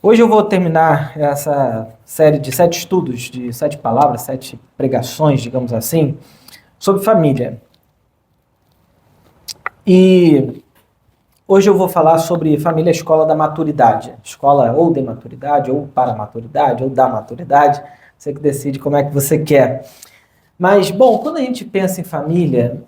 Hoje eu vou terminar essa série de 7 estudos, de 7 palavras, 7 pregações, digamos assim, sobre família. E hoje eu vou falar sobre família escola da maturidade. Escola ou de maturidade, ou para a maturidade, ou da maturidade. Você que decide como é que você quer. Mas, bom, quando a gente pensa em família,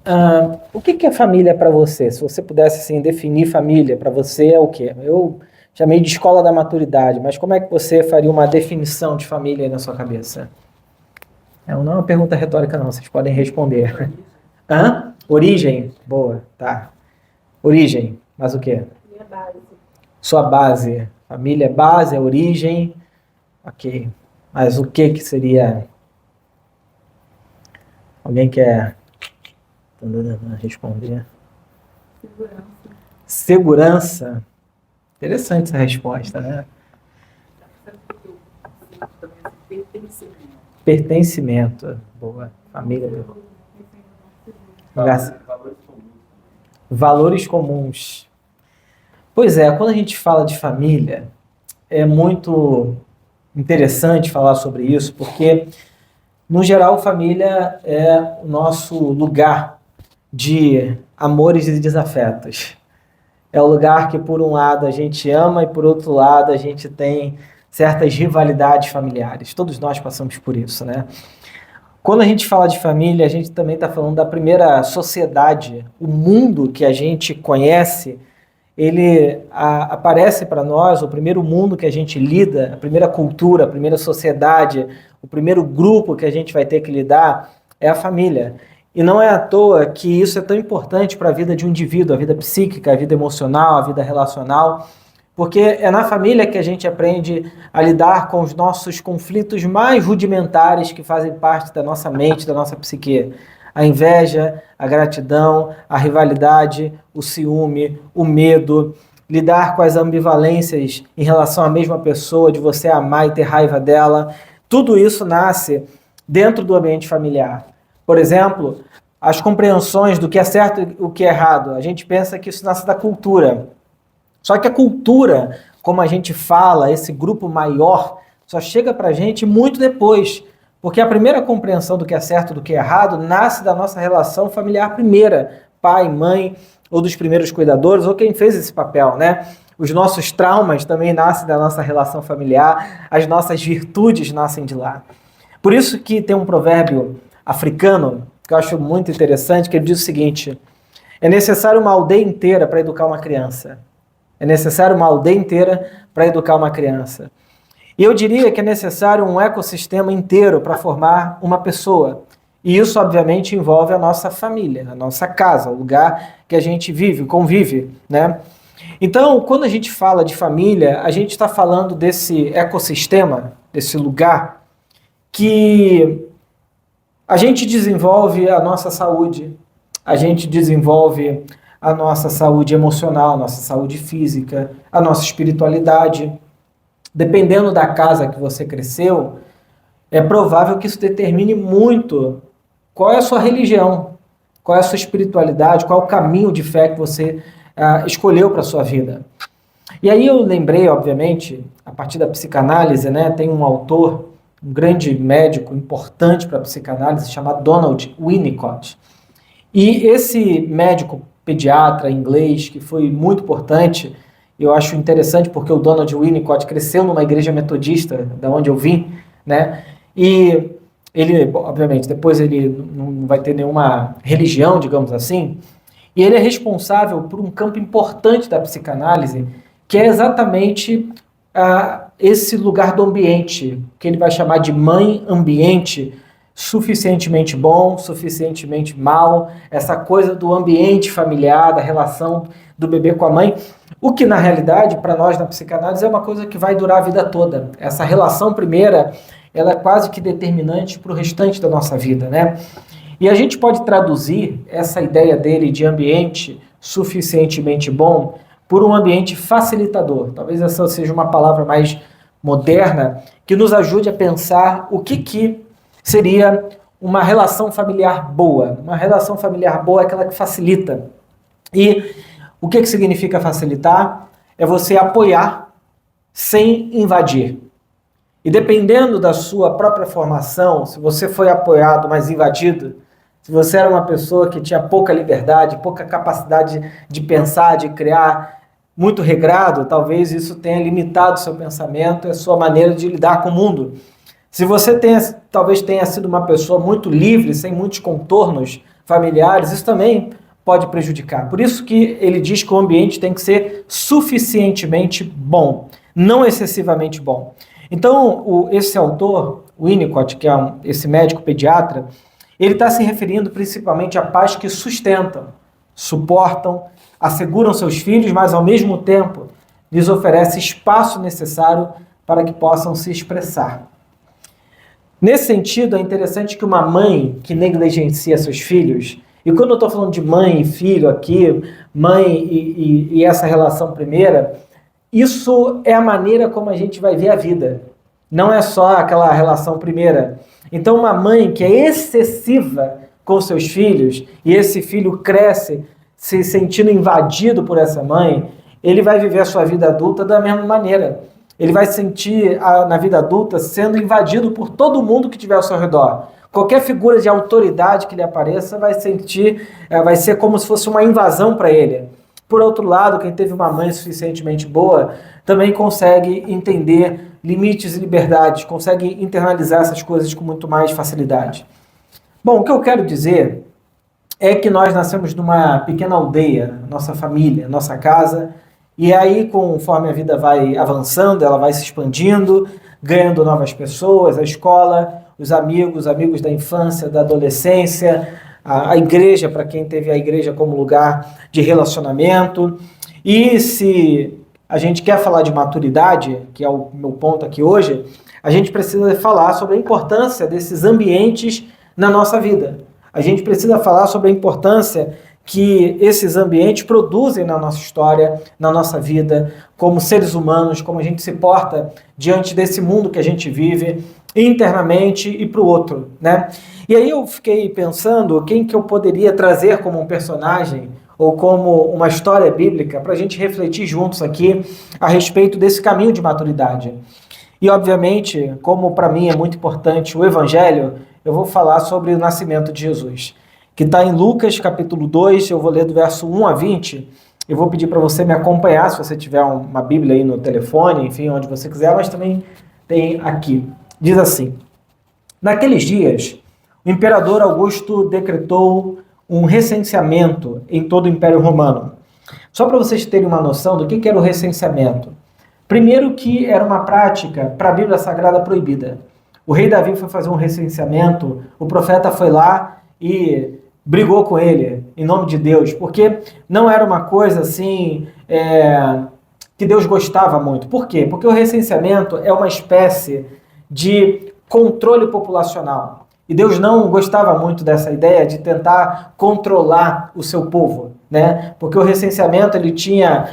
o que é família para você? Se você pudesse assim, definir família, para você é o quê? Eu chamei de escola da maturidade, mas como é que você faria uma definição de família aí na sua cabeça? Não é uma pergunta retórica, não, vocês podem responder. Origem? Boa, tá. Origem, mas o quê? Minha base. Sua base. Família é base, é origem. Ok. Mas o que seria? Alguém quer responder? Segurança. Interessante essa resposta, né? Pertencimento. Boa. Família. Valores comuns. Pois é, quando a gente fala de família, é muito interessante falar sobre isso, porque, no geral, família é o nosso lugar de amores e desafetos. É o lugar que, por um lado, a gente ama e, por outro lado, a gente tem certas rivalidades familiares. Todos nós passamos por isso, né? Quando a gente fala de família, a gente também está falando da primeira sociedade. O mundo que a gente conhece, ele aparece para nós, o primeiro mundo que a gente lida, a primeira cultura, a primeira sociedade, o primeiro grupo que a gente vai ter que lidar é a família. E não é à toa que isso é tão importante para a vida de um indivíduo, a vida psíquica, a vida emocional, a vida relacional, porque é na família que a gente aprende a lidar com os nossos conflitos mais rudimentares que fazem parte da nossa mente, da nossa psique. A inveja, a gratidão, a rivalidade, o ciúme, o medo, lidar com as ambivalências em relação à mesma pessoa, de você amar e ter raiva dela. Tudo isso nasce dentro do ambiente familiar. Por exemplo, as compreensões do que é certo e o que é errado. A gente pensa que isso nasce da cultura. Só que a cultura, como a gente fala, esse grupo maior, só chega pra gente muito depois. Porque a primeira compreensão do que é certo e do que é errado nasce da nossa relação familiar primeira. Pai, mãe, ou dos primeiros cuidadores, ou quem fez esse papel, né? Os nossos traumas também nascem da nossa relação familiar, as nossas virtudes nascem de lá. Por isso que tem um provérbio africano, que eu acho muito interessante, que ele diz o seguinte: é necessário uma aldeia inteira para educar uma criança. É necessário uma aldeia inteira para educar uma criança. E eu diria que é necessário um ecossistema inteiro para formar uma pessoa. E isso, obviamente, envolve a nossa família, a nossa casa, o lugar que a gente vive, convive, né? Então, quando a gente fala de família, a gente está falando desse ecossistema, desse lugar que a gente desenvolve a nossa saúde, a gente desenvolve a nossa saúde emocional, a nossa saúde física, a nossa espiritualidade. Dependendo da casa que você cresceu, é provável que isso determine muito qual é a sua religião, qual é a sua espiritualidade, qual é o caminho de fé que você escolheu para a sua vida. E aí eu lembrei, obviamente, a partir da psicanálise, né, tem um autor, um grande médico importante para a psicanálise, chamado Donald Winnicott. E esse médico pediatra inglês, que foi muito importante, eu acho interessante porque o Donald Winnicott cresceu numa igreja metodista, da onde eu vim, né? E ele, obviamente, depois ele não vai ter nenhuma religião, digamos assim, e ele é responsável por um campo importante da psicanálise, que é exatamente esse lugar do ambiente, que ele vai chamar de mãe ambiente, suficientemente bom, suficientemente mal, essa coisa do ambiente familiar, da relação do bebê com a mãe, o que na realidade, para nós na psicanálise, é uma coisa que vai durar a vida toda. Essa relação primeira, ela é quase que determinante para o restante da nossa vida, né? E a gente pode traduzir essa ideia dele de ambiente suficientemente bom por um ambiente facilitador. Talvez essa seja uma palavra mais moderna que nos ajude a pensar o que seria uma relação familiar boa. Uma relação familiar boa é aquela que facilita. E o que significa facilitar? É você apoiar sem invadir. E dependendo da sua própria formação, se você foi apoiado, mas invadido, se você era uma pessoa que tinha pouca liberdade, pouca capacidade de pensar, de criar, muito regrado, talvez isso tenha limitado seu pensamento e a sua maneira de lidar com o mundo. Se você talvez tenha sido uma pessoa muito livre, sem muitos contornos familiares, isso também pode prejudicar. Por isso que ele diz que o ambiente tem que ser suficientemente bom, não excessivamente bom. Então, esse autor, Winnicott, que é esse médico pediatra, ele está se referindo principalmente a pais que sustentam, suportam, asseguram seus filhos, mas ao mesmo tempo lhes oferece espaço necessário para que possam se expressar. Nesse sentido, é interessante que uma mãe que negligencia seus filhos, e quando eu estou falando de mãe e filho aqui, mãe e essa relação primeira, isso é a maneira como a gente vai ver a vida. Não é só aquela relação primeira. Então, uma mãe que é excessiva com seus filhos, e esse filho cresce se sentindo invadido por essa mãe, ele vai viver a sua vida adulta da mesma maneira. Ele vai se sentir, na vida adulta, sendo invadido por todo mundo que estiver ao seu redor. Qualquer figura de autoridade que lhe apareça vai ser como se fosse uma invasão para ele. Por outro lado, quem teve uma mãe suficientemente boa também consegue entender limites e liberdades, consegue internalizar essas coisas com muito mais facilidade. Bom, o que eu quero dizer é que nós nascemos numa pequena aldeia, nossa família, nossa casa, e aí, conforme a vida vai avançando, ela vai se expandindo, ganhando novas pessoas, a escola, os amigos da infância, da adolescência, a igreja, para quem teve a igreja como lugar de relacionamento. E se a gente quer falar de maturidade, que é o meu ponto aqui hoje, a gente precisa falar sobre a importância desses ambientes na nossa vida. A gente precisa falar sobre a importância que esses ambientes produzem na nossa história, na nossa vida, como seres humanos, como a gente se porta diante desse mundo que a gente vive, internamente e para o outro, né? E aí eu fiquei pensando quem que eu poderia trazer como um personagem ou como uma história bíblica para a gente refletir juntos aqui a respeito desse caminho de maturidade. E, obviamente, como para mim é muito importante o Evangelho, eu vou falar sobre o nascimento de Jesus, que está em Lucas, capítulo 2, eu vou ler do verso 1 a 20, eu vou pedir para você me acompanhar, se você tiver uma Bíblia aí no telefone, enfim, onde você quiser, mas também tem aqui. Diz assim: naqueles dias, o imperador Augusto decretou um recenseamento em todo o Império Romano. Só para vocês terem uma noção do que era o recenseamento. Primeiro que era uma prática para a Bíblia Sagrada proibida. O rei Davi foi fazer um recenseamento, o profeta foi lá e brigou com ele, em nome de Deus, porque não era uma coisa assim que Deus gostava muito. Por quê? Porque o recenseamento é uma espécie de controle populacional. E Deus não gostava muito dessa ideia de tentar controlar o seu povo, né? Porque o recenseamento ele tinha,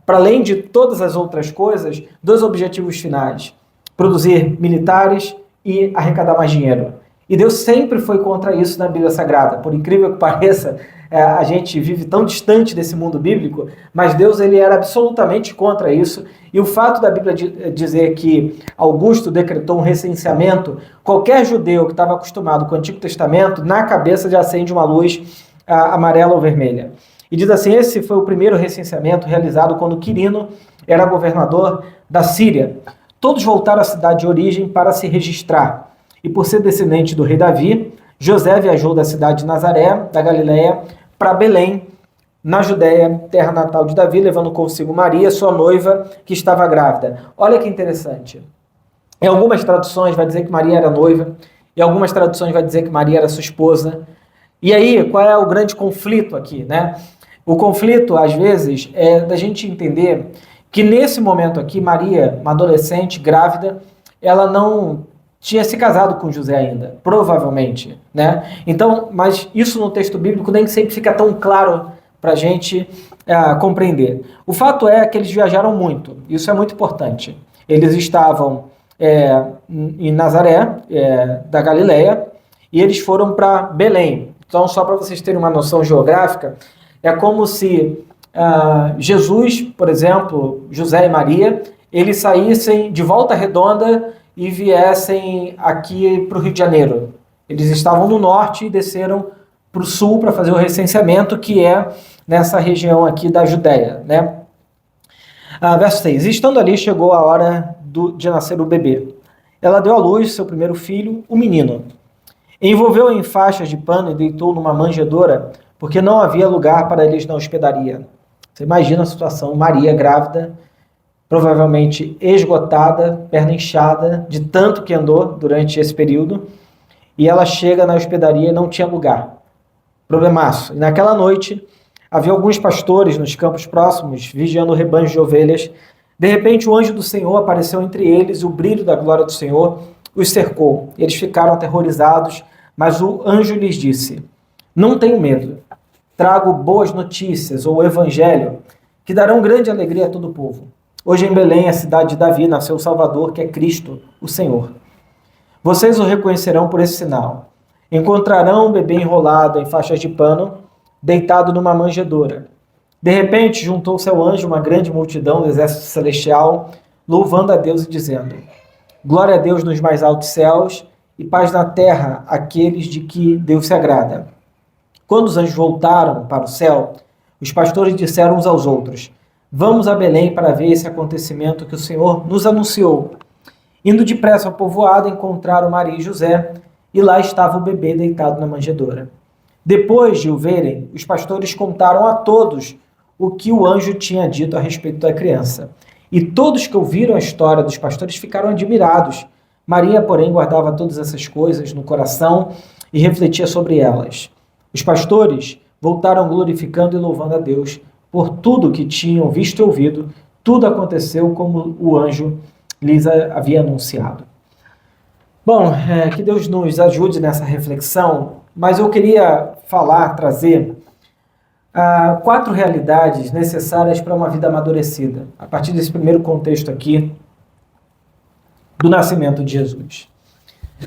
para além de todas as outras coisas, dois objetivos finais: produzir militares e arrecadar mais dinheiro. E Deus sempre foi contra isso na Bíblia Sagrada. Por incrível que pareça, a gente vive tão distante desse mundo bíblico, mas Deus ele era absolutamente contra isso. E o fato da Bíblia dizer que Augusto decretou um recenseamento, qualquer judeu que estava acostumado com o Antigo Testamento, na cabeça já acende uma luz amarela ou vermelha. E diz assim: esse foi o primeiro recenseamento realizado quando Quirino era governador da Síria. Todos voltaram à cidade de origem para se registrar. E por ser descendente do rei Davi, José viajou da cidade de Nazaré, da Galileia, para Belém, na Judéia, terra natal de Davi, levando consigo Maria, sua noiva, que estava grávida. Olha que interessante. Em algumas traduções vai dizer que Maria era noiva, em algumas traduções vai dizer que Maria era sua esposa. E aí, qual é o grande conflito aqui, né? O conflito, às vezes, é da gente entender que nesse momento aqui, Maria, uma adolescente, grávida, ela não tinha se casado com José ainda, provavelmente, né? Então, mas isso no texto bíblico nem sempre fica tão claro para a gente compreender. O fato é que eles viajaram muito, isso é muito importante. Eles estavam em Nazaré, da Galileia, e eles foram para Belém. Então, só para vocês terem uma noção geográfica, é como se Jesus, por exemplo, José e Maria, eles saíssem de Volta Redonda e viessem aqui para o Rio de Janeiro. Eles estavam no norte e desceram para o sul para fazer o recenseamento, que é nessa região aqui da Judéia, né? Verso 6. Estando ali, chegou a hora de nascer o bebê. Ela deu à luz seu primeiro filho, o menino. Envolveu-o em faixas de pano e deitou numa manjedoura, porque não havia lugar para eles na hospedaria. Você imagina a situação, Maria grávida, provavelmente esgotada, perna inchada, de tanto que andou durante esse período, e ela chega na hospedaria e não tinha lugar. Problemaço. E naquela noite, havia alguns pastores nos campos próximos, vigiando rebanhos de ovelhas. De repente, o anjo do Senhor apareceu entre eles, e o brilho da glória do Senhor os cercou. Eles ficaram aterrorizados, mas o anjo lhes disse: não tenham medo. Trago boas notícias, ou o evangelho, que darão grande alegria a todo o povo. Hoje em Belém, a cidade de Davi, nasceu o Salvador, que é Cristo, o Senhor. Vocês o reconhecerão por esse sinal. Encontrarão um bebê enrolado em faixas de pano, deitado numa manjedoura. De repente, juntou-se ao anjo uma grande multidão do exército celestial, louvando a Deus e dizendo: glória a Deus nos mais altos céus e paz na terra àqueles de que Deus se agrada. Quando os anjos voltaram para o céu, os pastores disseram uns aos outros: vamos a Belém para ver esse acontecimento que o Senhor nos anunciou. Indo depressa ao povoado, encontraram Maria e José, e lá estava o bebê deitado na manjedoura. Depois de o verem, os pastores contaram a todos o que o anjo tinha dito a respeito da criança. E todos que ouviram a história dos pastores ficaram admirados. Maria, porém, guardava todas essas coisas no coração e refletia sobre elas. Os pastores voltaram glorificando e louvando a Deus por tudo que tinham visto e ouvido. Tudo aconteceu como o anjo lhes havia anunciado. Bom, que Deus nos ajude nessa reflexão, mas eu queria trazer 4 realidades necessárias para uma vida amadurecida, a partir desse primeiro contexto aqui do nascimento de Jesus.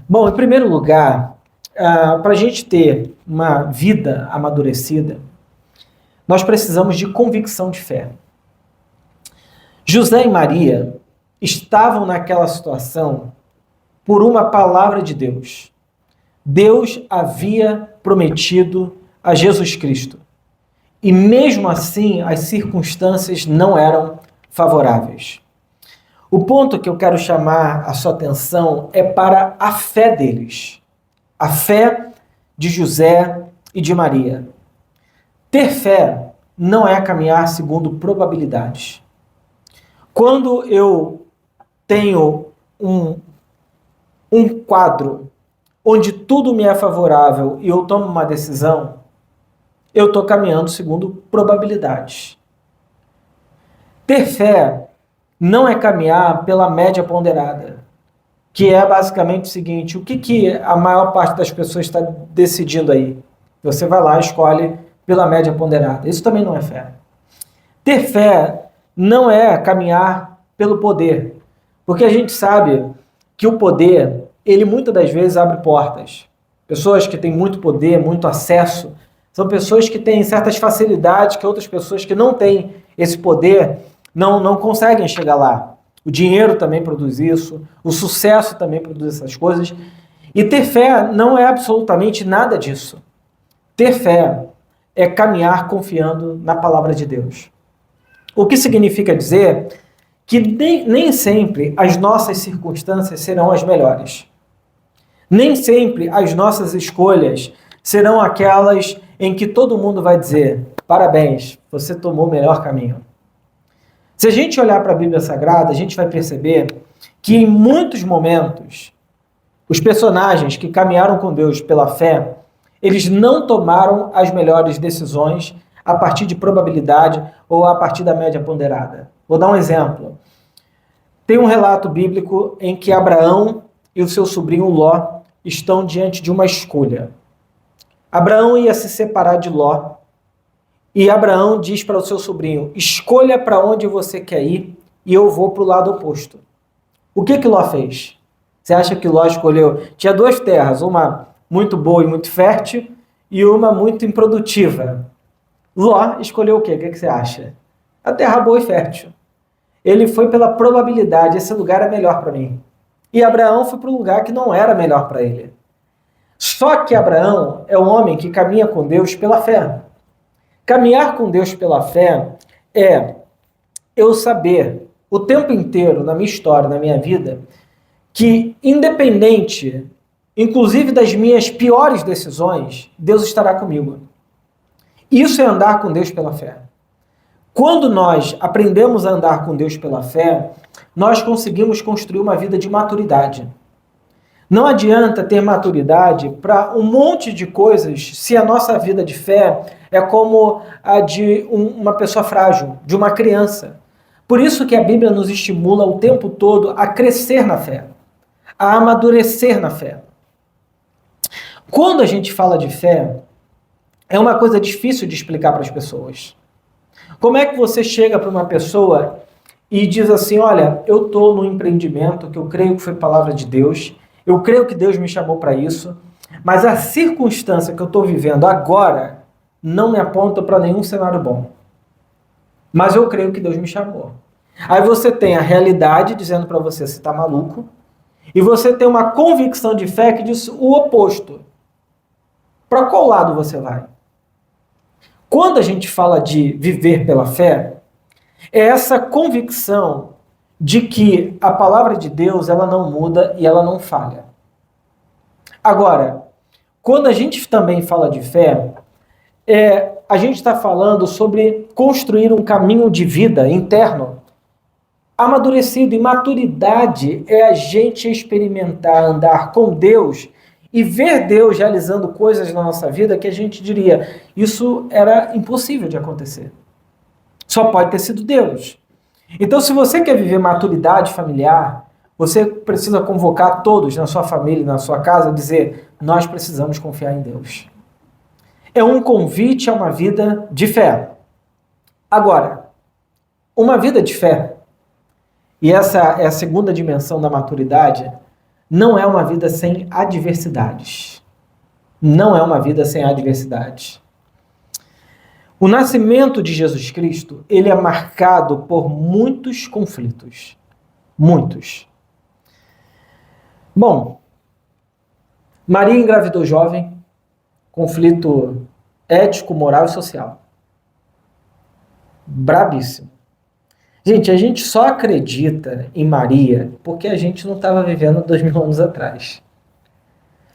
Bom, em primeiro lugar, para a gente ter uma vida amadurecida, nós precisamos de convicção de fé. José e Maria estavam naquela situação por uma palavra de Deus. Deus havia prometido a Jesus Cristo. E mesmo assim, as circunstâncias não eram favoráveis. O ponto que eu quero chamar a sua atenção é para a fé deles. A fé de José e de Maria. Ter fé não é caminhar segundo probabilidades. Quando eu tenho um quadro onde tudo me é favorável e eu tomo uma decisão, eu estou caminhando segundo probabilidades. Ter fé não é caminhar pela média ponderada, que é basicamente o seguinte: o que a maior parte das pessoas está decidindo aí? Você vai lá e escolhe pela média ponderada. Isso também não é fé. Ter fé não é caminhar pelo poder, porque a gente sabe que o poder, ele muitas das vezes abre portas. Pessoas que têm muito poder, muito acesso, são pessoas que têm certas facilidades que outras pessoas que não têm esse poder não conseguem chegar lá. O dinheiro também produz isso, o sucesso também produz essas coisas. E ter fé não é absolutamente nada disso. Ter fé é caminhar confiando na palavra de Deus. O que significa dizer que nem sempre as nossas circunstâncias serão as melhores. Nem sempre as nossas escolhas serão aquelas em que todo mundo vai dizer: parabéns, você tomou o melhor caminho. Se a gente olhar para a Bíblia Sagrada, a gente vai perceber que em muitos momentos, os personagens que caminharam com Deus pela fé, eles não tomaram as melhores decisões a partir de probabilidade ou a partir da média ponderada. Vou dar um exemplo. Tem um relato bíblico em que Abraão e o seu sobrinho Ló estão diante de uma escolha. Abraão ia se separar de Ló e Abraão diz para o seu sobrinho: escolha para onde você quer ir e eu vou para o lado oposto. O que Ló fez? Você acha que Ló escolheu? Tinha 2 terras, uma muito boa e muito fértil e uma muito improdutiva. Ló escolheu o quê? O que você acha? A terra boa e fértil. ele foi pela probabilidade, esse lugar é melhor para mim. E Abraão foi para um lugar que não era melhor para ele. Só que Abraão é um homem que caminha com Deus pela fé. Caminhar com Deus pela fé é eu saber o tempo inteiro, na minha história, na minha vida, que independente, inclusive das minhas piores decisões, Deus estará comigo. Isso é andar com Deus pela fé. Quando nós aprendemos a andar com Deus pela fé, nós conseguimos construir uma vida de maturidade. Não adianta ter maturidade para um monte de coisas se a nossa vida de fé é como a de uma pessoa frágil, de uma criança. Por isso que a Bíblia nos estimula o tempo todo a crescer na fé, a amadurecer na fé. Quando a gente fala de fé, é uma coisa difícil de explicar para as pessoas. Como é que você chega para uma pessoa e diz assim, olha, eu estou num empreendimento que eu creio que foi palavra de Deus, eu creio que Deus me chamou para isso, mas a circunstância que eu estou vivendo agora não me aponta para nenhum cenário bom. Mas eu creio que Deus me chamou. Aí você tem a realidade dizendo para você está maluco, e você tem uma convicção de fé que diz o oposto. Para qual lado você vai? Quando a gente fala de viver pela fé, é essa convicção de que a palavra de Deus ela não muda e ela não falha. Agora, quando a gente também fala de fé, a gente está falando sobre construir um caminho de vida interno amadurecido. E maturidade é a gente experimentar andar com Deus e ver Deus realizando coisas na nossa vida que a gente diria, isso era impossível de acontecer. Só pode ter sido Deus. Então, se você quer viver maturidade familiar, você precisa convocar todos na sua família, na sua casa, dizer, nós precisamos confiar em Deus. É um convite a uma vida de fé. Agora, uma vida de fé, e essa é a segunda dimensão da maturidade, não é uma vida sem adversidades. Não é uma vida sem adversidades. O nascimento de Jesus Cristo, ele é marcado por muitos conflitos. Muitos. Bom, Maria engravidou jovem, conflito ético, moral e social. Brabíssimo. Gente, a gente só acredita em Maria porque a gente não estava vivendo 2000 anos atrás.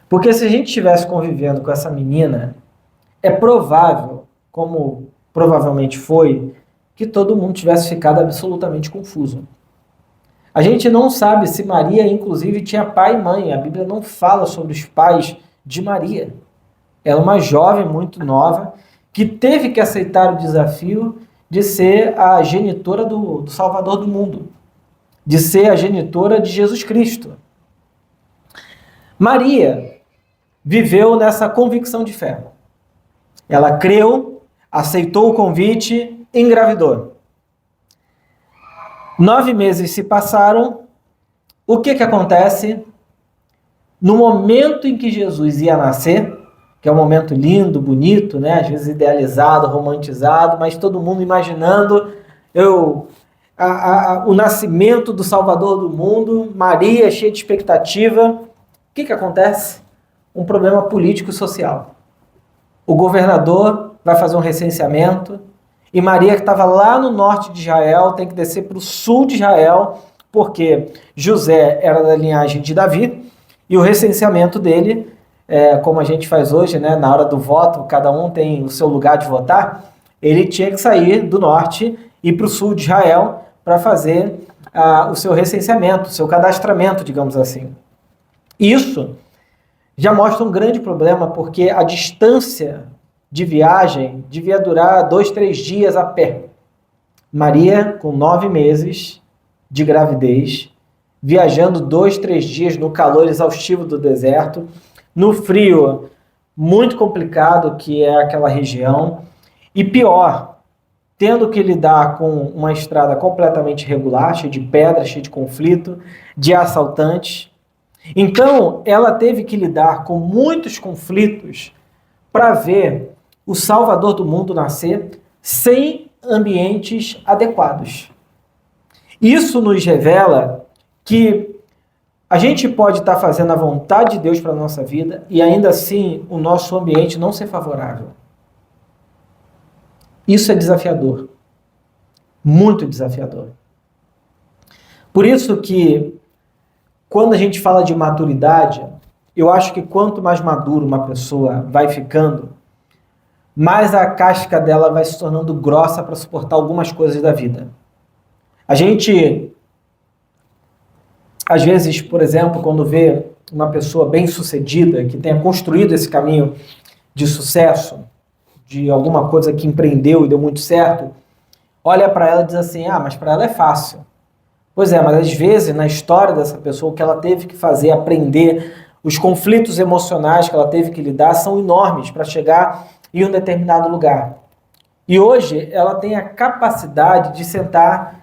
Porque se a gente estivesse convivendo com essa menina, é provável, como provavelmente foi, que todo mundo tivesse ficado absolutamente confuso. A gente não sabe se Maria, inclusive, tinha pai e mãe. A Bíblia não fala sobre os pais de Maria. Ela é uma jovem muito nova que teve que aceitar o desafio de ser a genitora do Salvador do mundo, de ser a genitora de Jesus Cristo. Maria viveu nessa convicção de fé. Ela creu, aceitou o convite, engravidou. 9 meses se passaram. O que acontece? No momento em que Jesus ia nascer, que é um momento lindo, bonito, né? Às vezes idealizado, romantizado, mas todo mundo imaginando o nascimento do Salvador do mundo, Maria cheia de expectativa. O que acontece? Um problema político e social. O governador vai fazer um recenseamento e Maria, que estava lá no norte de Israel, tem que descer para o sul de Israel, porque José era da linhagem de Davi e o recenseamento dele, como a gente faz hoje, né, na hora do voto, cada um tem o seu lugar de votar, ele tinha que sair do norte e ir para o sul de Israel para fazer o seu recenseamento, o seu cadastramento, digamos assim. Isso já mostra um grande problema, porque a distância de viagem devia durar 2, 3 dias a pé. Maria, com 9 meses de gravidez, viajando 2, 3 dias no calor exaustivo do deserto, no frio muito complicado que é aquela região, e pior, tendo que lidar com uma estrada completamente irregular, cheia de pedras, cheia de conflito, de assaltantes. Então, ela teve que lidar com muitos conflitos para ver o Salvador do mundo nascer sem ambientes adequados. Isso nos revela que a gente pode estar fazendo a vontade de Deus para a nossa vida e ainda assim o nosso ambiente não ser favorável. Isso é desafiador. Muito desafiador. Por isso que, quando a gente fala de maturidade, eu acho que quanto mais maduro uma pessoa vai ficando, mais a casca dela vai se tornando grossa para suportar algumas coisas da vida. A gente, às vezes, por exemplo, quando vê uma pessoa bem-sucedida, que tenha construído esse caminho de sucesso, de alguma coisa que empreendeu e deu muito certo, olha para ela e diz assim, mas para ela é fácil. Pois é, mas às vezes na história dessa pessoa o que ela teve que fazer, aprender, os conflitos emocionais que ela teve que lidar são enormes para chegar em um determinado lugar. E hoje ela tem a capacidade de sentar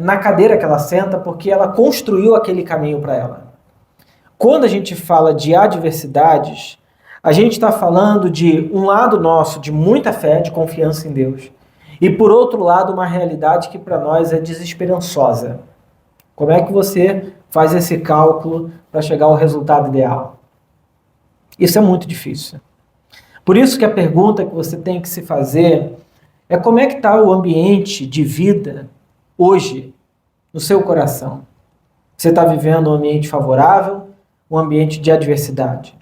na cadeira que ela senta porque ela construiu aquele caminho para ela. Quando a gente fala de adversidades, a gente está falando de um lado nosso de muita fé, de confiança em Deus, e por outro lado uma realidade que para nós é desesperançosa. Como é que você faz esse cálculo para chegar ao resultado ideal? Isso é muito difícil. Por isso que a pergunta que você tem que se fazer é como é que está o ambiente de vida hoje no seu coração? Você está vivendo um ambiente favorável, um ambiente de adversidade?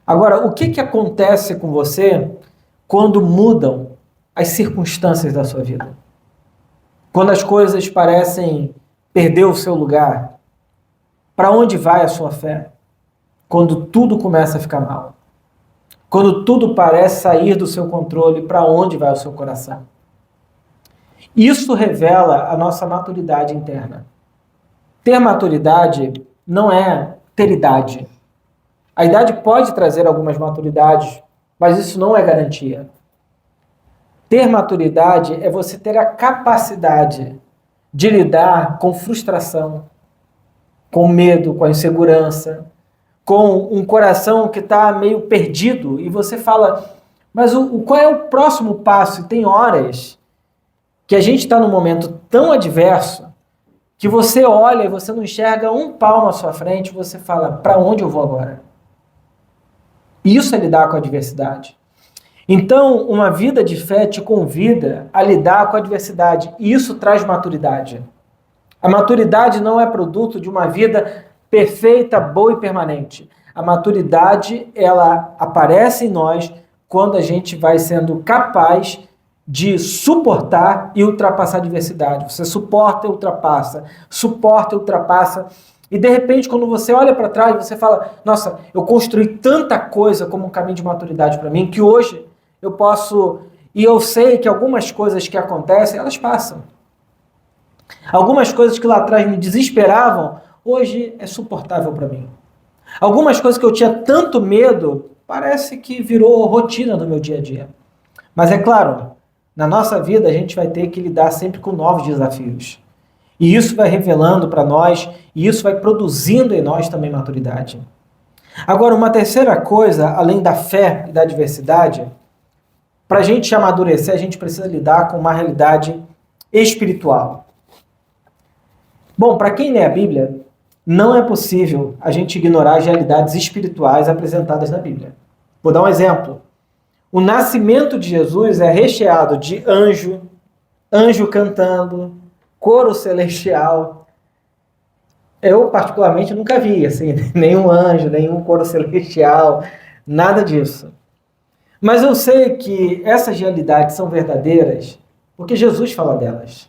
Agora, o que acontece com você quando mudam as circunstâncias da sua vida? Quando as coisas parecem perder o seu lugar? Para onde vai a sua fé? Quando tudo começa a ficar mal? Quando tudo parece sair do seu controle, para onde vai o seu coração? Isso revela a nossa maturidade interna. Ter maturidade não é ter idade. A idade pode trazer algumas maturidades, mas isso não é garantia. Ter maturidade é você ter a capacidade de lidar com frustração, com medo, com a insegurança, com um coração que está meio perdido e você fala, mas qual é o próximo passo? E tem horas que a gente está num momento tão adverso que você olha e você não enxerga um palmo à sua frente e você fala, para onde eu vou agora? Isso é lidar com a adversidade. Então, uma vida de fé te convida a lidar com a adversidade e isso traz maturidade. A maturidade não é produto de uma vida perfeita, boa e permanente. A maturidade, ela aparece em nós quando a gente vai sendo capaz de suportar e ultrapassar a adversidade. Você suporta e ultrapassa, e de repente, quando você olha para trás, você fala, nossa, eu construí tanta coisa como um caminho de maturidade para mim, que hoje eu posso, e eu sei que algumas coisas que acontecem, elas passam. Algumas coisas que lá atrás me desesperavam, hoje é suportável para mim. Algumas coisas que eu tinha tanto medo, parece que virou rotina no meu dia a dia. Mas é claro, na nossa vida a gente vai ter que lidar sempre com novos desafios. E isso vai revelando para nós, e isso vai produzindo em nós também maturidade. Agora, uma terceira coisa, além da fé e da adversidade, para a gente amadurecer, a gente precisa lidar com uma realidade espiritual. Bom, para quem lê a Bíblia, não é possível a gente ignorar as realidades espirituais apresentadas na Bíblia. Vou dar um exemplo. O nascimento de Jesus é recheado de anjo cantando, coro celestial. Eu, particularmente, nunca vi assim, nenhum anjo, nenhum coro celestial, nada disso. Mas eu sei que essas realidades são verdadeiras porque Jesus fala delas.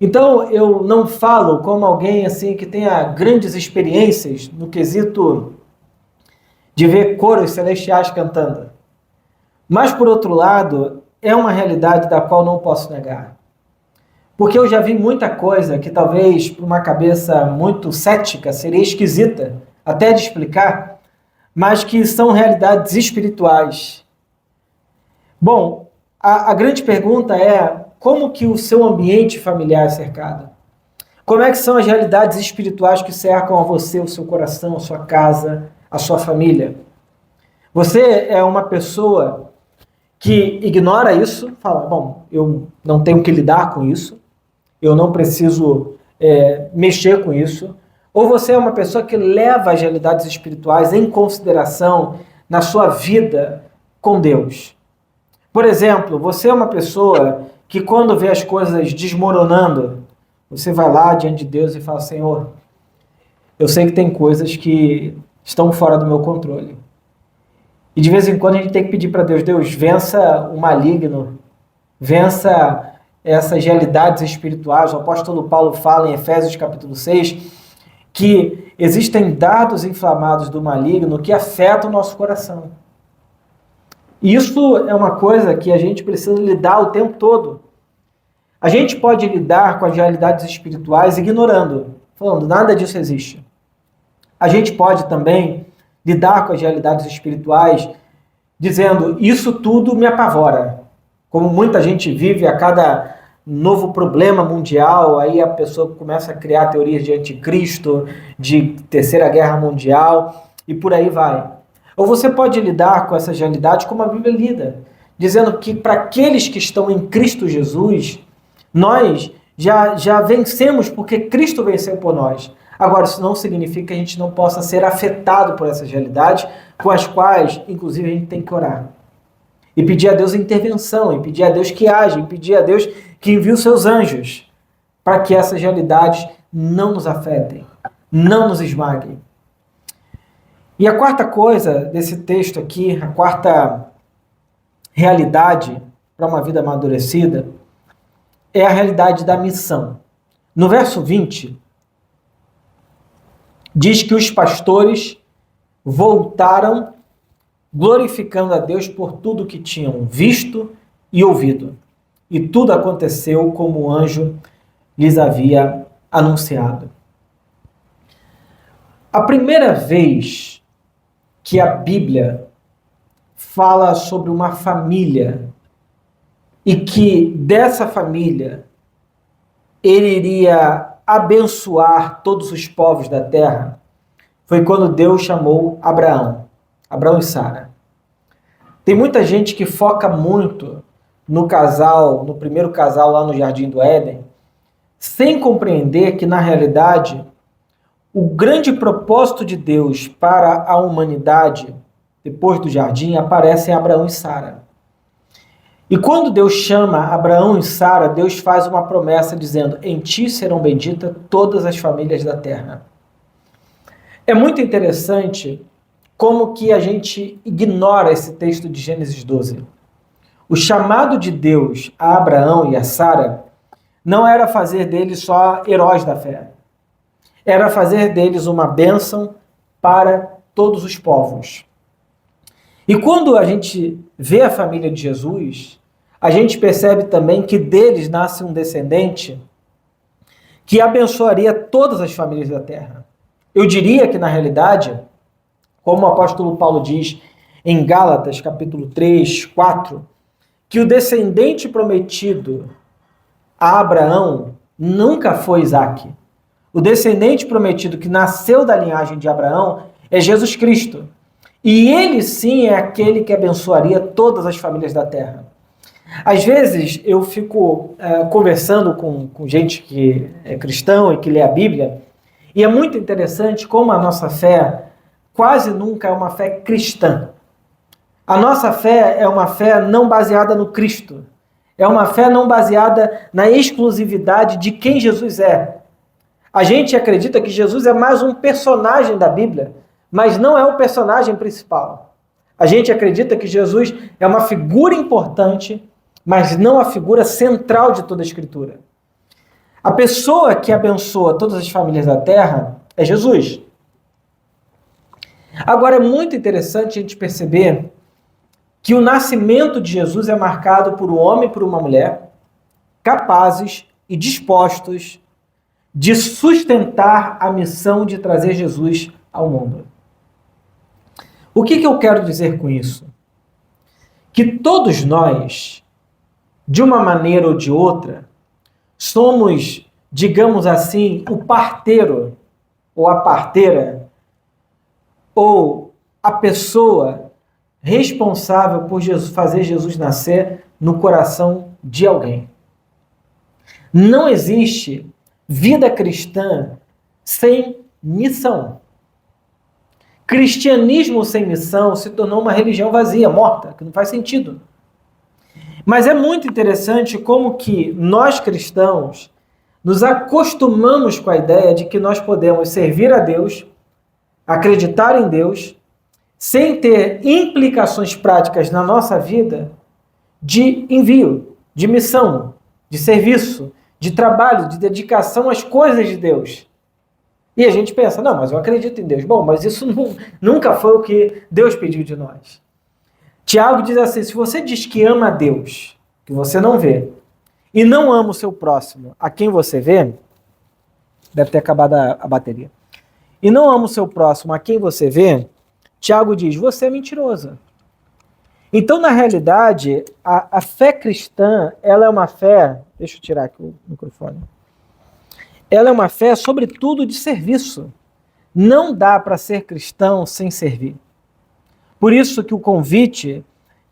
Então, eu não falo como alguém assim que tenha grandes experiências no quesito de ver coros celestiais cantando. Mas, por outro lado, é uma realidade da qual não posso negar. Porque eu já vi muita coisa que talvez para uma cabeça muito cética seria esquisita, até de explicar, mas que são realidades espirituais. Bom, a grande pergunta é como que o seu ambiente familiar é cercado? Como é que são as realidades espirituais que cercam a você, o seu coração, a sua casa, a sua família? Você é uma pessoa que ignora isso, fala, bom, eu não tenho que lidar com isso, eu não preciso mexer com isso. Ou você é uma pessoa que leva as realidades espirituais em consideração na sua vida com Deus. Por exemplo, você é uma pessoa que quando vê as coisas desmoronando, você vai lá diante de Deus e fala: Senhor, eu sei que tem coisas que estão fora do meu controle. E de vez em quando a gente tem que pedir para Deus: Deus, vença o maligno, vença essas realidades espirituais. O apóstolo Paulo fala em Efésios capítulo 6 que existem dardos inflamados do maligno que afetam o nosso coração. Isso é uma coisa que a gente precisa lidar o tempo todo. A gente pode lidar com as realidades espirituais ignorando, falando, nada disso existe. A gente pode também lidar com as realidades espirituais dizendo, isso tudo me apavora. Como muita gente vive a cada novo problema mundial, aí a pessoa começa a criar teorias de anticristo, de terceira guerra mundial, e por aí vai. Ou você pode lidar com essas realidades como a Bíblia lida, dizendo que para aqueles que estão em Cristo Jesus, nós já vencemos porque Cristo venceu por nós. Agora, isso não significa que a gente não possa ser afetado por essas realidades, com as quais, inclusive, a gente tem que orar. E pedir a Deus intervenção, e pedir a Deus que age, e pedir a Deus que envie os seus anjos, para que essas realidades não nos afetem, não nos esmaguem. E a quarta coisa desse texto aqui, a quarta realidade para uma vida amadurecida, é a realidade da missão. No verso 20, diz que os pastores voltaram glorificando a Deus por tudo que tinham visto e ouvido. E tudo aconteceu como o anjo lhes havia anunciado. A primeira vez que a Bíblia fala sobre uma família e que dessa família ele iria abençoar todos os povos da terra, foi quando Deus chamou Abraão e Sara. Tem muita gente que foca muito no primeiro casal lá no Jardim do Éden, sem compreender que, na realidade, o grande propósito de Deus para a humanidade, depois do jardim, aparece em Abraão e Sara. E quando Deus chama Abraão e Sara, Deus faz uma promessa dizendo, em ti serão benditas todas as famílias da terra. É muito interessante como que a gente ignora esse texto de Gênesis 12. O chamado de Deus a Abraão e a Sara não era fazer deles só heróis da fé. Era fazer deles uma bênção para todos os povos. E quando a gente vê a família de Jesus, a gente percebe também que deles nasce um descendente que abençoaria todas as famílias da terra. Eu diria que, na realidade, como o apóstolo Paulo diz em Gálatas, capítulo 3, 4, que o descendente prometido a Abraão nunca foi Isaque. O descendente prometido que nasceu da linhagem de Abraão é Jesus Cristo. E ele sim é aquele que abençoaria todas as famílias da terra. Às vezes eu fico conversando com gente que é cristão e que lê a Bíblia, e é muito interessante como a nossa fé quase nunca é uma fé cristã. A nossa fé é uma fé não baseada no Cristo. É uma fé não baseada na exclusividade de quem Jesus é. A gente acredita que Jesus é mais um personagem da Bíblia, mas não é o personagem principal. A gente acredita que Jesus é uma figura importante, mas não a figura central de toda a Escritura. A pessoa que abençoa todas as famílias da terra é Jesus. Agora, é muito interessante a gente perceber que o nascimento de Jesus é marcado por um homem e por uma mulher capazes e dispostos de sustentar a missão de trazer Jesus ao mundo. O que eu quero dizer com isso? Que todos nós, de uma maneira ou de outra, somos, digamos assim, o parteiro ou a parteira ou a pessoa responsável por fazer Jesus nascer no coração de alguém. Não existe vida cristã sem missão. Cristianismo sem missão se tornou uma religião vazia, morta, que não faz sentido. Mas é muito interessante como que nós cristãos nos acostumamos com a ideia de que nós podemos servir a Deus, acreditar em Deus, sem ter implicações práticas na nossa vida de envio, de missão, de serviço, de trabalho, de dedicação às coisas de Deus. E a gente pensa, não, mas eu acredito em Deus. Bom, mas isso nunca foi o que Deus pediu de nós. Tiago diz assim, se você diz que ama a Deus, que você não vê, e não ama o seu próximo, a quem você vê, deve ter acabado a bateria, e não ama o seu próximo, a quem você vê, Tiago diz, você é mentiroso. Então, na realidade, a fé cristã, ela é uma fé, deixa eu tirar aqui o microfone, ela é uma fé, sobretudo, de serviço. Não dá para ser cristão sem servir. Por isso que o convite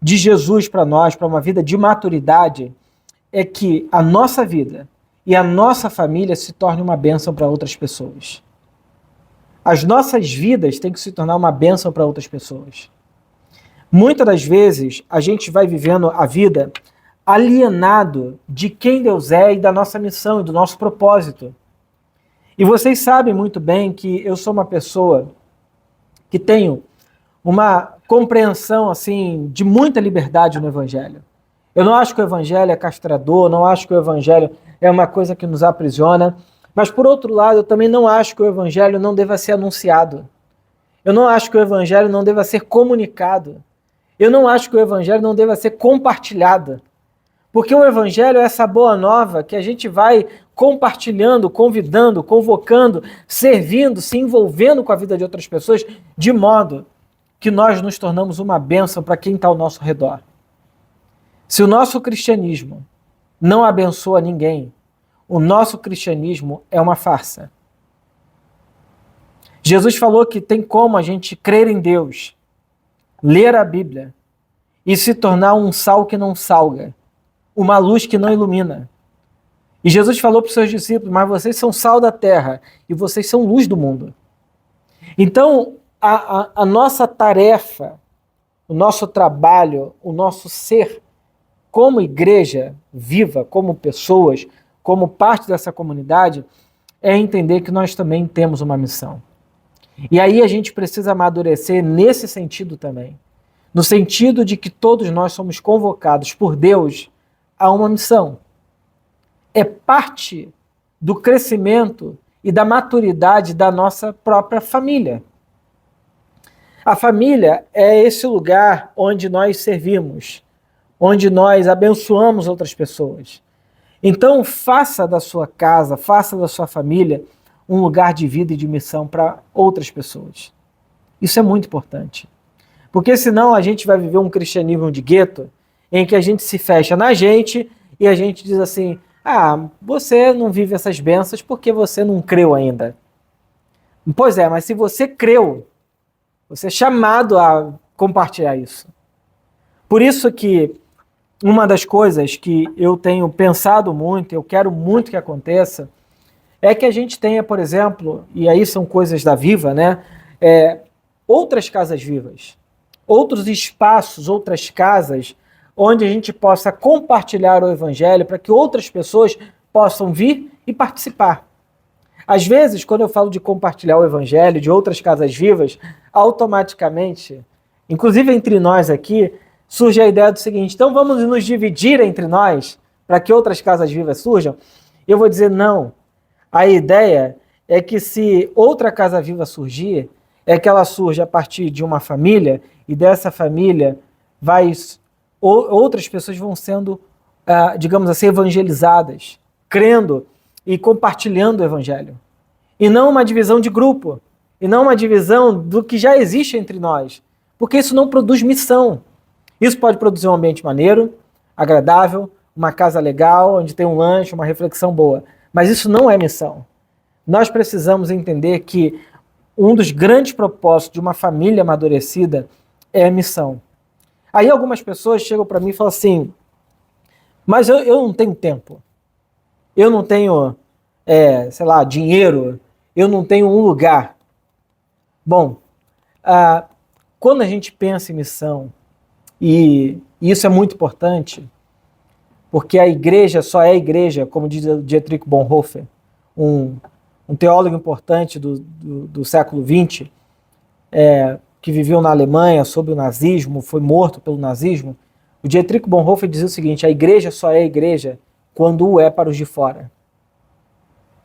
de Jesus para nós, para uma vida de maturidade, é que a nossa vida e a nossa família se torne uma bênção para outras pessoas. As nossas vidas têm que se tornar uma bênção para outras pessoas. Muitas das vezes, a gente vai vivendo a vida alienado de quem Deus é e da nossa missão e do nosso propósito. E vocês sabem muito bem que eu sou uma pessoa que tenho uma compreensão assim de muita liberdade no Evangelho. Eu não acho que o Evangelho é castrador, não acho que o Evangelho é uma coisa que nos aprisiona, mas por outro lado, eu também não acho que o Evangelho não deva ser anunciado. Eu não acho que o Evangelho não deva ser comunicado. Eu não acho que o Evangelho não deva ser compartilhado. Porque o Evangelho é essa boa nova que a gente vai compartilhando, convidando, convocando, servindo, se envolvendo com a vida de outras pessoas, de modo que nós nos tornamos uma bênção para quem está ao nosso redor. Se o nosso cristianismo não abençoa ninguém, o nosso cristianismo é uma farsa. Jesus falou que tem como a gente crer em Deus, ler a Bíblia e se tornar um sal que não salga, uma luz que não ilumina. E Jesus falou para os seus discípulos, mas vocês são sal da terra e vocês são luz do mundo. Então, a nossa tarefa, o nosso trabalho, o nosso ser como igreja viva, como pessoas, como parte dessa comunidade, é entender que nós também temos uma missão. E aí a gente precisa amadurecer nesse sentido também. No sentido de que todos nós somos convocados por Deus a uma missão. É parte do crescimento e da maturidade da nossa própria família. A família é esse lugar onde nós servimos, onde nós abençoamos outras pessoas. Então, faça da sua casa, faça da sua família um lugar de vida e de missão para outras pessoas. Isso é muito importante. Porque senão a gente vai viver um cristianismo de gueto, em que a gente se fecha na gente e a gente diz assim, você não vive essas bênçãos porque você não creu ainda. Pois é, mas se você creu, você é chamado a compartilhar isso. Por isso que uma das coisas que eu tenho pensado muito, eu quero muito que aconteça, é que a gente tenha, por exemplo, e aí são coisas da Viva, né? Outras casas vivas, outros espaços, outras casas, onde a gente possa compartilhar o Evangelho para que outras pessoas possam vir e participar. Às vezes, quando eu falo de compartilhar o Evangelho de outras casas vivas, automaticamente, inclusive entre nós aqui, surge a ideia do seguinte, então vamos nos dividir entre nós para que outras casas vivas surjam? Eu vou dizer não. A ideia é que se outra casa viva surgir, é que ela surge a partir de uma família e dessa família outras pessoas vão sendo, digamos assim, evangelizadas, crendo e compartilhando o Evangelho. E não uma divisão de grupo, e não uma divisão do que já existe entre nós, porque isso não produz missão. Isso pode produzir um ambiente maneiro, agradável, uma casa legal, onde tem um lanche, uma reflexão boa, mas isso não é missão. Nós precisamos entender que um dos grandes propósitos de uma família amadurecida é a missão. Aí algumas pessoas chegam para mim e falam assim, mas eu não tenho tempo. eu não tenho, sei lá, dinheiro, eu não tenho um lugar. Bom, quando a gente pensa em missão, e isso é muito importante, porque a igreja só é igreja, como diz o Dietrich Bonhoeffer, um teólogo importante do século XX, que viveu na Alemanha sob o nazismo, foi morto pelo nazismo. O Dietrich Bonhoeffer dizia o seguinte: a igreja só é igreja quando o é para os de fora.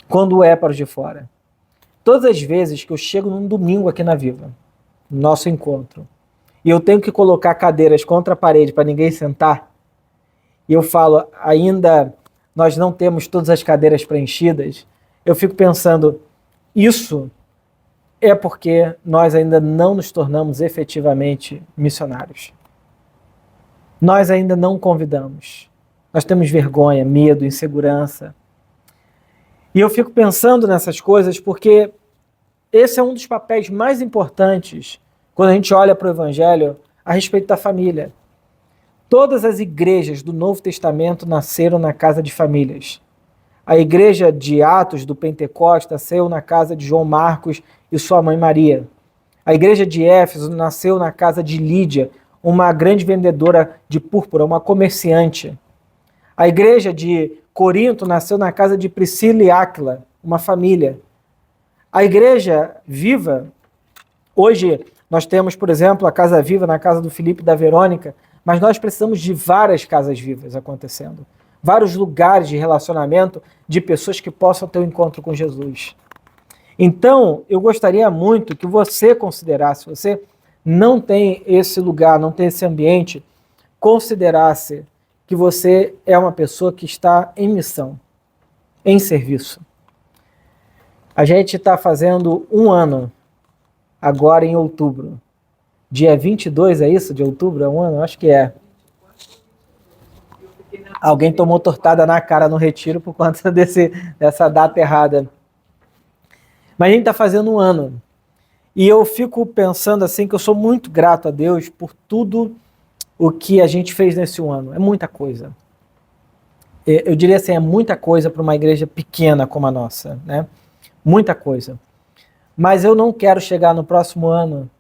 Quando o é para os de fora. Todas as vezes que eu chego num domingo aqui na Viva, no nosso encontro, e eu tenho que colocar cadeiras contra a parede para ninguém sentar, e eu falo, ainda nós não temos todas as cadeiras preenchidas, eu fico pensando, isso é porque nós ainda não nos tornamos efetivamente missionários. Nós ainda não convidamos. Nós temos vergonha, medo, insegurança. E eu fico pensando nessas coisas porque esse é um dos papéis mais importantes quando a gente olha para o Evangelho a respeito da família. Todas as igrejas do Novo Testamento nasceram na casa de famílias. A igreja de Atos do Pentecostes nasceu na casa de João Marcos e sua mãe Maria. A igreja de Éfeso nasceu na casa de Lídia, uma grande vendedora de púrpura, uma comerciante. A igreja de Corinto nasceu na casa de Priscila e Áquila, uma família. A igreja viva, hoje nós temos, por exemplo, a Casa Viva na casa do Felipe e da Verônica, mas nós precisamos de várias casas vivas acontecendo. Vários lugares de relacionamento de pessoas que possam ter um encontro com Jesus. Então, eu gostaria muito que você considerasse, se você não tem esse lugar, não tem esse ambiente, considerasse que você é uma pessoa que está em missão, em serviço. A gente está fazendo 1 ano, agora em outubro. Dia 22, é isso? De outubro? É 1 ano? Acho que é. Alguém tomou tortada na cara no retiro por conta dessa data errada. Mas a gente está fazendo 1 ano. E eu fico pensando assim que eu sou muito grato a Deus por tudo o que a gente fez nesse 1 ano. É muita coisa. Eu diria assim, é muita coisa para uma igreja pequena como a nossa, né? Muita coisa. Mas eu não quero chegar no próximo ano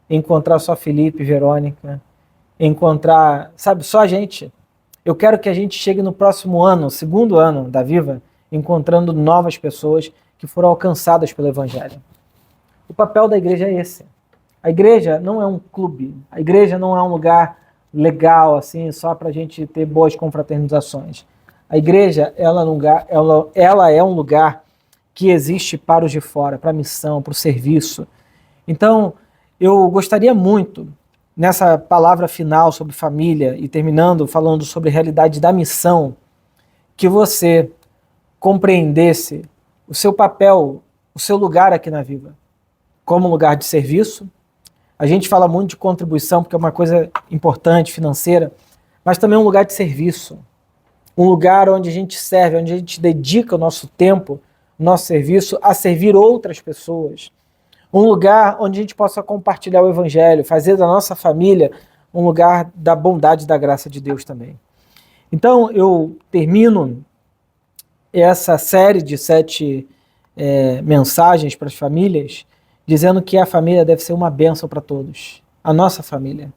e encontrar só Felipe, Verônica, encontrar, sabe, só a gente. Eu quero que a gente chegue no próximo ano, 2º ano da Viva, encontrando novas pessoas que foram alcançadas pelo Evangelho. O papel da igreja é esse. A igreja não é um clube, a igreja não é um lugar legal, assim, só para a gente ter boas confraternizações. A igreja, ela é um lugar que existe para os de fora, para a missão, para o serviço. Então, eu gostaria muito, nessa palavra final sobre família, e terminando falando sobre a realidade da missão, que você compreendesse o seu papel, o seu lugar aqui na Viva, como lugar de serviço. A gente fala muito de contribuição, porque é uma coisa importante, financeira, mas também um lugar de serviço. Um lugar onde a gente serve, onde a gente dedica o nosso tempo, o nosso serviço a servir outras pessoas. Um lugar onde a gente possa compartilhar o Evangelho, fazer da nossa família um lugar da bondade e da graça de Deus também. Então, eu termino essa série de 7 mensagens para as famílias, dizendo que a família deve ser uma bênção para todos. A nossa família.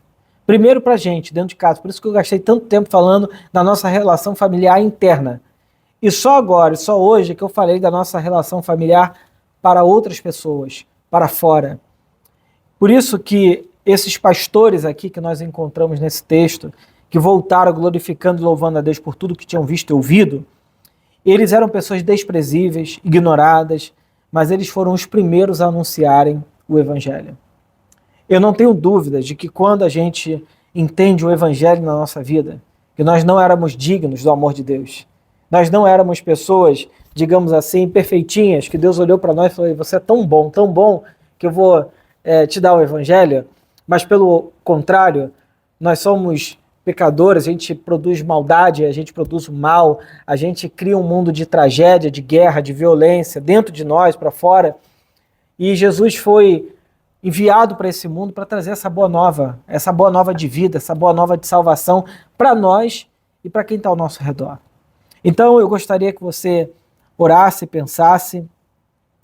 Primeiro para a gente, dentro de casa. Por isso que eu gastei tanto tempo falando da nossa relação familiar interna. E só agora, só hoje, que eu falei da nossa relação familiar para outras pessoas, para fora. Por isso que esses pastores aqui que nós encontramos nesse texto, que voltaram glorificando e louvando a Deus por tudo que tinham visto e ouvido, eles eram pessoas desprezíveis, ignoradas, mas eles foram os primeiros a anunciarem o Evangelho. Eu não tenho dúvidas de que quando a gente entende o Evangelho na nossa vida, que nós não éramos dignos do amor de Deus, nós não éramos pessoas, digamos assim, perfeitinhas, que Deus olhou para nós e falou, você é tão bom, que eu vou te dar o Evangelho, mas pelo contrário, nós somos pecadores, a gente produz maldade, a gente produz o mal, a gente cria um mundo de tragédia, de guerra, de violência, dentro de nós, para fora, e Jesus foi enviado para esse mundo para trazer essa boa nova de vida, essa boa nova de salvação para nós e para quem está ao nosso redor. Então eu gostaria que você orasse, pensasse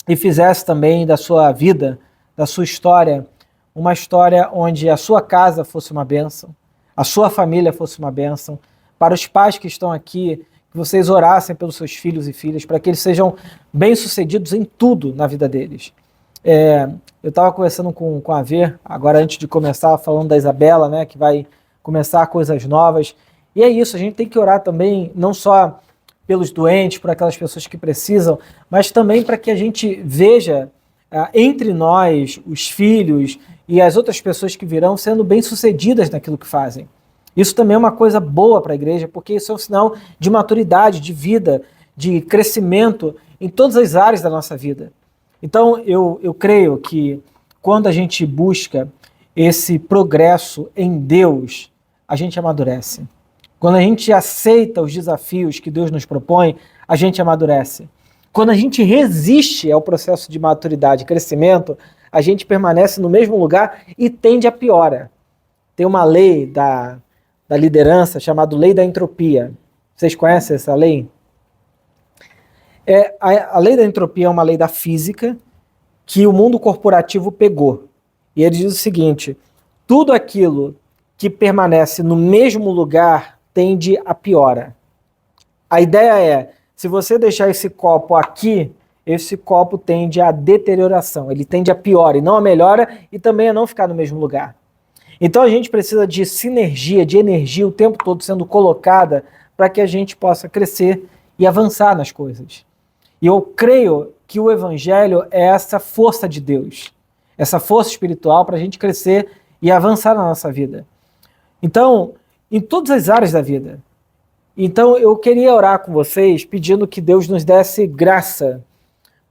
e fizesse também da sua vida, da sua história, uma história onde a sua casa fosse uma bênção, a sua família fosse uma bênção. Para os pais que estão aqui, que vocês orassem pelos seus filhos e filhas, para que eles sejam bem-sucedidos em tudo na vida deles. Eu estava conversando com a Vê, agora antes de começar, falando da Isabela, né, que vai começar coisas novas. E é isso, a gente tem que orar também, não só pelos doentes, por aquelas pessoas que precisam, mas também para que a gente veja entre nós, os filhos e as outras pessoas que virão, sendo bem-sucedidas naquilo que fazem. Isso também é uma coisa boa para a igreja, porque isso é um sinal de maturidade, de vida, de crescimento em todas as áreas da nossa vida. Então, eu creio que quando a gente busca esse progresso em Deus, a gente amadurece. Quando a gente aceita os desafios que Deus nos propõe, a gente amadurece. Quando a gente resiste ao processo de maturidade e crescimento, a gente permanece no mesmo lugar e tende a piora. Tem uma lei da liderança chamada lei da entropia. Vocês conhecem essa lei? A lei da entropia é uma lei da física que o mundo corporativo pegou. E ele diz o seguinte: tudo aquilo que permanece no mesmo lugar tende a piora. A ideia é, se você deixar esse copo aqui, esse copo tende à deterioração, ele tende a piora e não a melhora, e também a não ficar no mesmo lugar. Então a gente precisa de sinergia, de energia o tempo todo sendo colocada para que a gente possa crescer e avançar nas coisas. E eu creio que o Evangelho é essa força de Deus, essa força espiritual para a gente crescer e avançar na nossa vida. Então, em todas as áreas da vida. Então, eu queria orar com vocês, pedindo que Deus nos desse graça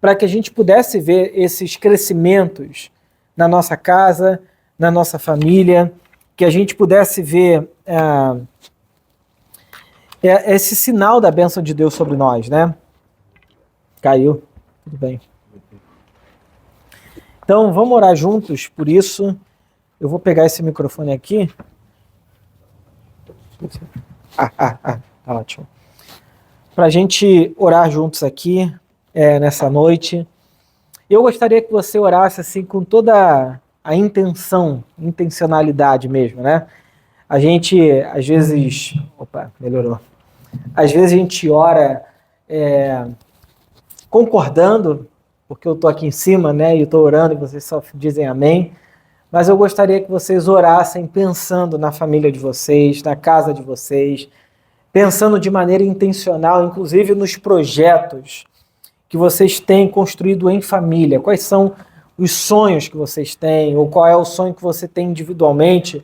para que a gente pudesse ver esses crescimentos na nossa casa, na nossa família, que a gente pudesse ver esse sinal da bênção de Deus sobre nós, né? Caiu, tudo bem. Então, vamos orar juntos, por isso, eu vou pegar esse microfone aqui. Tá ótimo. Para a gente orar juntos aqui, nessa noite. Eu gostaria que você orasse assim com toda a intencionalidade mesmo, né? A gente, às vezes... Opa, melhorou. Às vezes a gente ora concordando, porque eu estou aqui em cima, né? E eu estou orando e vocês só dizem amém. Mas eu gostaria que vocês orassem pensando na família de vocês, na casa de vocês, pensando de maneira intencional, inclusive nos projetos que vocês têm construído em família. Quais são os sonhos que vocês têm, ou qual é o sonho que você tem individualmente,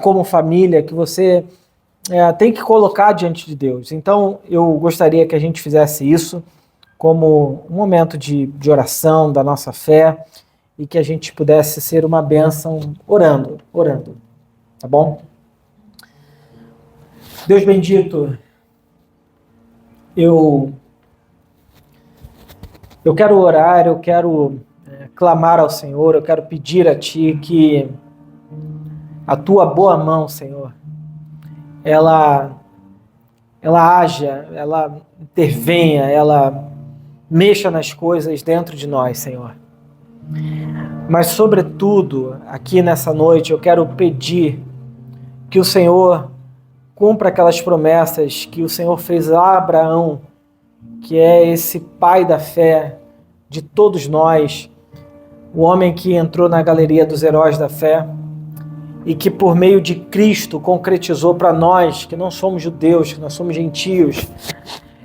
como família, que você tem que colocar diante de Deus. Então, eu gostaria que a gente fizesse isso como um momento de oração da nossa fé, e que a gente pudesse ser uma bênção orando, tá bom? Deus bendito, eu quero orar, eu quero clamar ao Senhor, eu quero pedir a Ti que a Tua boa mão, Senhor, ela haja, ela intervenha, ela mexa nas coisas dentro de nós, Senhor. Mas, sobretudo, aqui nessa noite, eu quero pedir que o Senhor cumpra aquelas promessas que o Senhor fez a Abraão, que é esse pai da fé de todos nós, o homem que entrou na galeria dos heróis da fé e que, por meio de Cristo, concretizou para nós, que não somos judeus, que nós somos gentios,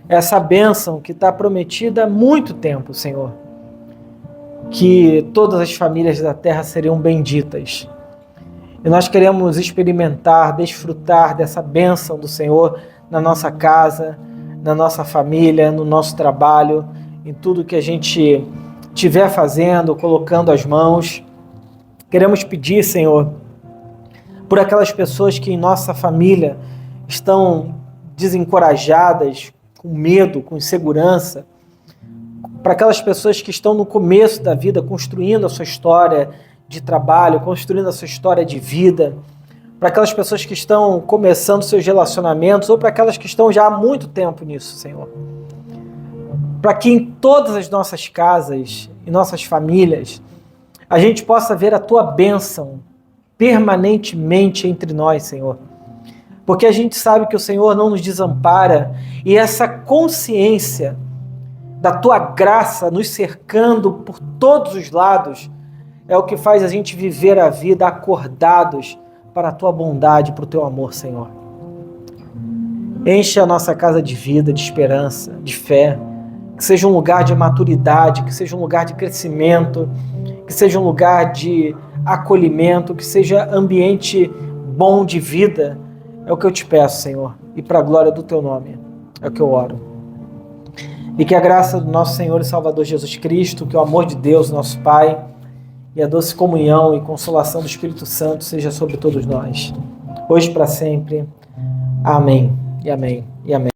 essa bênção que está prometida há muito tempo, Senhor. Que todas as famílias da terra seriam benditas. E nós queremos experimentar, desfrutar dessa bênção do Senhor na nossa casa, na nossa família, no nosso trabalho, em tudo que a gente estiver fazendo, colocando as mãos. Queremos pedir, Senhor, por aquelas pessoas que em nossa família estão desencorajadas, com medo, com insegurança, para aquelas pessoas que estão no começo da vida, construindo a sua história de trabalho, construindo a sua história de vida, para aquelas pessoas que estão começando seus relacionamentos ou para aquelas que estão já há muito tempo nisso, Senhor. Para que em todas as nossas casas e nossas famílias a gente possa ver a Tua bênção permanentemente entre nós, Senhor. Porque a gente sabe que o Senhor não nos desampara e essa consciência da Tua graça nos cercando por todos os lados é o que faz a gente viver a vida acordados para a Tua bondade, para o Teu amor, Senhor. Enche a nossa casa de vida, de esperança, de fé, que seja um lugar de maturidade, que seja um lugar de crescimento, que seja um lugar de acolhimento, que seja ambiente bom de vida. É o que eu te peço, Senhor, e para a glória do Teu nome, é o que eu oro. E que a graça do nosso Senhor e Salvador Jesus Cristo, que o amor de Deus, nosso Pai, e a doce comunhão e consolação do Espírito Santo seja sobre todos nós, hoje e para sempre. Amém, e amém, e amém.